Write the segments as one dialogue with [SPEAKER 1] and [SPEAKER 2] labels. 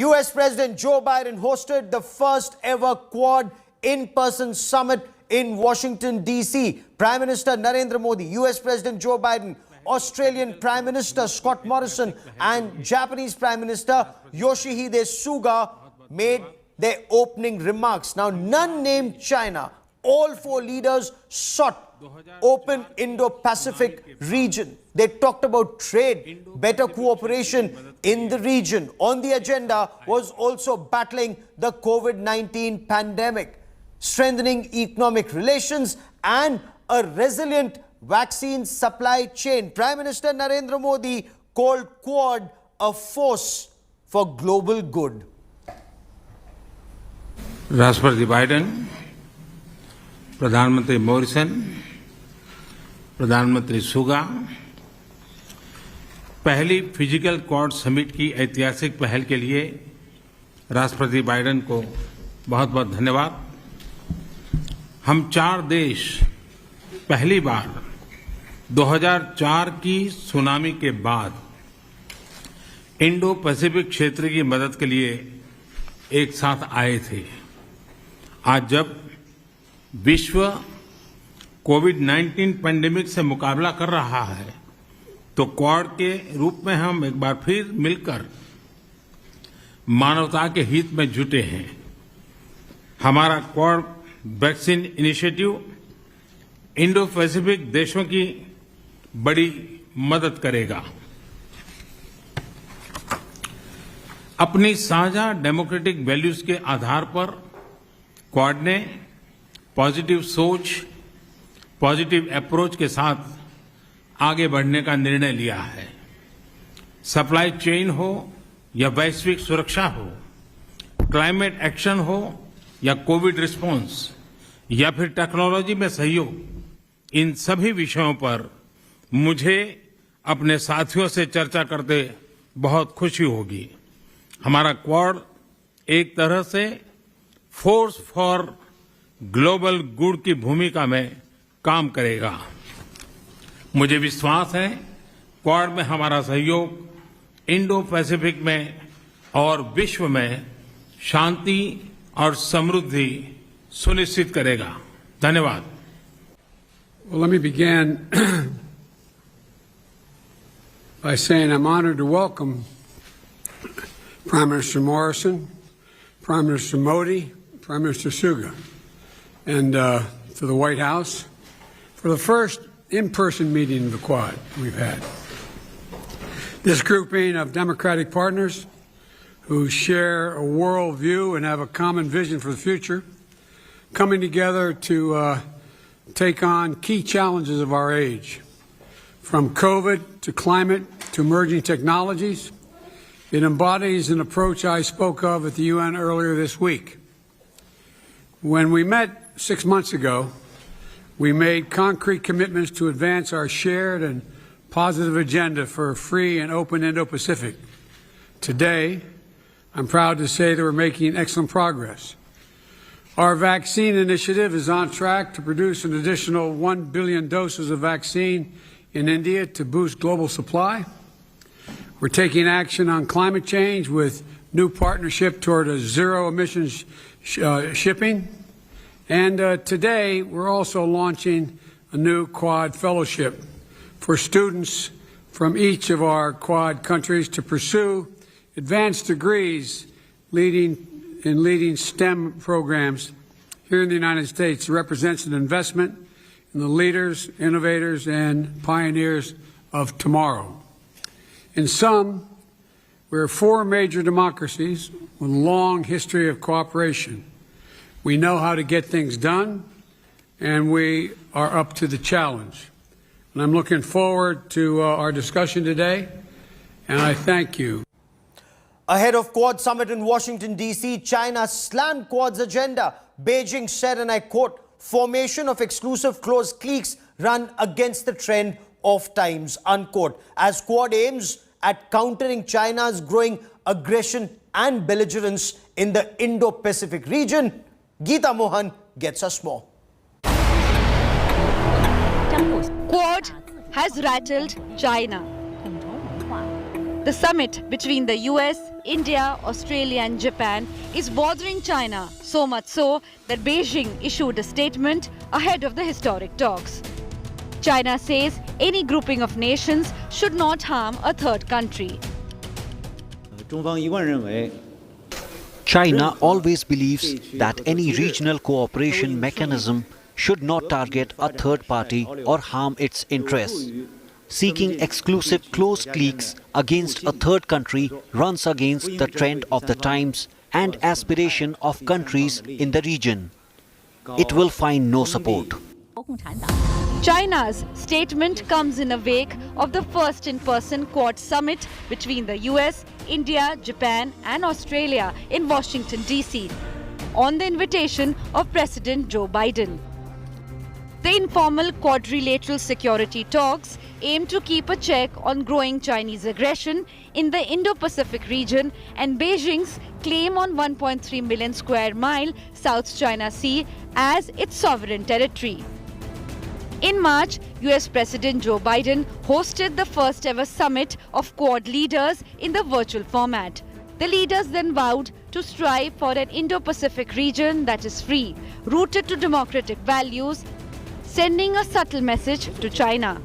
[SPEAKER 1] US President Joe Biden hosted the first ever Quad in-person summit in Washington DC. Prime Minister Narendra Modi, US President Joe Biden, Australian Prime Minister Scott Morrison and Japanese Prime Minister Yoshihide Suga made their opening remarks. Now, none named China. All four leaders sought open Indo-Pacific region. They talked about trade, better cooperation in the region. On the agenda was also battling the COVID-19 pandemic, strengthening economic relations and a resilient vaccine supply chain. Prime Minister Narendra Modi called Quad a force for global good.
[SPEAKER 2] राष्ट्रपति Biden, प्रधानमंत्री Morrison, प्रधानमंत्री सुगा पहली physical quad summit की ऐतिहासिक पहल के लिए राष्ट्रपति बाइडेन को बहुत बहुत धन्यवाद। हम चार देश पहली बार 2004 की सुनामी के बाद इंडो पैसिफिक क्षेत्र की मदद के लिए एक साथ आए थे। आज जब विश्व कोविड-19 पैंडेमिक से मुकाबला कर रहा है तो क्वाड के रूप में हम एक बार फिर मिलकर मानवता के हित में जुटे हैं। हमारा quad vaccine initiative Indo Pacific देशों की बड़ी मदद करेगा। अपनी साझा डेमोक्रेटिक वैल्यूज के आधार पर क्वाड ने पॉजिटिव सोच, पॉजिटिव अप्रोच के साथ आगे बढ़ने का निर्णय लिया है। सप्लाई चेन हो या वैश्विक सुरक्षा हो, क्लाइमेट एक्शन हो या कोविड रिस्पांस या फिर टेक्नोलॉजी में सहयोग, इन सभी विषयों पर मुझे अपने साथियों से चर्चा करते बहुत खुशी होगी। हमारा क्वाड एक तरह से फोर्स फॉर ग्लोबल गुड की भूमिका में काम करेगा। मुझे विश्वास है क्वाड में हमारा सहयोग इंडो पैसिफिक में और विश्व में शांति और समृद्धि सुनिश्चित करेगा। धन्यवाद।
[SPEAKER 3] Well, let me begin by saying I'm honored to welcome Prime Minister Morrison, Prime Minister Modi, Prime Minister Suga, and to the White House for the first in-person meeting of the Quad we've had. This grouping of democratic partners who share a world view and have a common vision for the future, coming together to take on key challenges of our age, from COVID to climate to emerging technologies. It embodies an approach I spoke of at the UN earlier this week. When we met 6 months ago, we made concrete commitments to advance our shared and positive agenda for a free and open Indo-Pacific. Today, I'm proud to say that we're making excellent progress. Our vaccine initiative is on track to produce an additional 1 billion doses of vaccine in India to boost global supply. We're taking action on climate change with new partnership toward a zero emissions shipping. And today, we're also launching a new Quad fellowship for students from each of our Quad countries to pursue advanced degrees in leading STEM programs here in the United States. It represents an investment in the leaders, innovators, and pioneers of tomorrow. In sum, we're four major democracies with a long history of cooperation. We know how to get things done, and we are up to the challenge. And I'm looking forward to our discussion today, and I thank you.
[SPEAKER 1] Ahead of Quad Summit in Washington DC, China slammed Quad's agenda. Beijing said, and I quote, "Formation of exclusive closed cliques run against the trend of times," unquote, as Quad aims at countering China's growing aggression and belligerence in the Indo-Pacific region. Geeta Mohan gets us more.
[SPEAKER 4] Quad has rattled China. The summit between the US, India, Australia and Japan is bothering China, so much so that Beijing issued a statement ahead of the historic talks. China says any grouping of nations should not harm a third country.
[SPEAKER 5] China always believes that any regional cooperation mechanism should not target a third party or harm its interests. Seeking exclusive close cliques against a third country runs against the trend of the times and aspiration of countries in the region. It will find no support.
[SPEAKER 4] China's statement comes in the wake of the first in-person Quad summit between the US, India, Japan and Australia in Washington DC on the invitation of President Joe Biden. The informal quadrilateral security talks aim to keep a check on growing Chinese aggression in the Indo-Pacific region and Beijing's claim on 1.3 million square mile South China Sea as its sovereign territory. In March, US President Joe Biden hosted the first ever summit of Quad leaders in the virtual format. The leaders then vowed to strive for an Indo-Pacific region that is free, rooted to democratic values, sending a subtle message to China.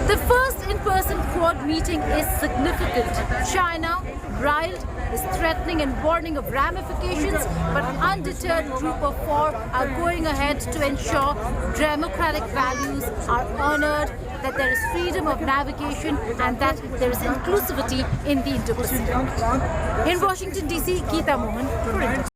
[SPEAKER 6] The first in-person Quad meeting is significant. China, riled, is threatening and warning of ramifications, but undeterred Group of Four are going ahead to ensure democratic values are honored, that there is freedom of navigation and that there is inclusivity in the Indo-Pacific. In Washington DC, Geeta Mohan for Indo.